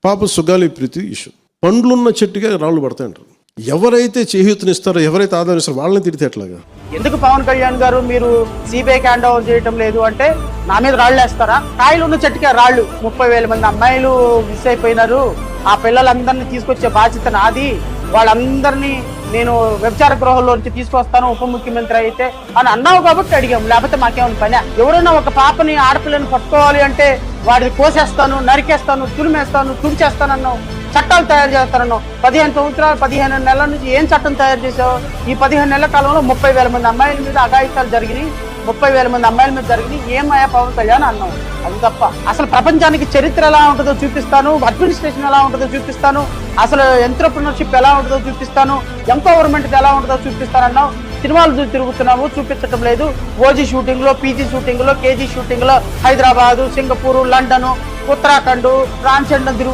పాప సుగాలి ప్రీతి ఇష్యూ. పండ్లున్న చెట్టుగా రాళ్ళు పడతాయి అంటారు. ఎవరైతే చేయూతనిస్తారో, ఎవరైతే ఆదరిస్తారో వాళ్ళని తిడితే ఎట్లాగా? ఎందుకు పవన్ కళ్యాణ్ గారు మీరు సిబిఐకి హ్యాండ్ ఓవర్ చేయటం లేదు అంటే నా మీద రాళ్ళు వేస్తారా? కాయలు ఉన్న చెట్టుకే రాళ్ళు. 30,000 మంది అమ్మాయిలు మిస్ అయిపోయినారు. ఆ పిల్లలందరినీ తీసుకొచ్చే బాధ్యత నాది. వాళ్ళందరినీ నేను వ్యభిచార గృహంలో నుంచి తీసుకొస్తాను ఉప ముఖ్యమంత్రి అయితే అని అన్నావు కాబట్టి అడిగాం. లేకపోతే మాకేమైనా పని? ఎవరైనా ఒక పాపని, ఆడపిల్లని పట్టుకోవాలి అంటే వాడిని కోసేస్తాను, నరికేస్తాను, తురిమేస్తాను, తుడిచేస్తానన్నావు. చట్టాలు తయారు చేస్తానన్నావు. 15 సంవత్సరాలు 15 నెలల నుంచి ఏం చట్టం తయారు చేసావు? ఈ 15 నెలల కాలంలో 30,000 మంది అమ్మాయిల మీద అఘాయిత్యాలు జరిగినాయి. 30,000 మంది అమ్మాయిల మీద జరిగినాయి. ఏమయ్యా పవన్ కళ్యాణ్ అన్నావు. అది తప్ప. అసలు ప్రపంచానికి చరిత్ర ఎలా ఉంటుందో చూపిస్తాను, అడ్మినిస్ట్రేషన్ ఎలా ఉంటుందో చూపిస్తాను, అసలు ఎంటర్‌ప్రెన్యూర్‌షిప్ ఎలా ఉంటుందో చూపిస్తాను, ఎంపవర్మెంట్ ఎలా ఉంటుందో చూపిస్తానన్నావు. సినిమాలు తిరుగుతున్నావు, చూపించడం లేదు. ఓజీ షూటింగ్ లో, పీజీ షూటింగ్ లో, కేజీ షూటింగ్ లో Hyderabad, Singapore, London, Uttarakhand, transgender తిరుగు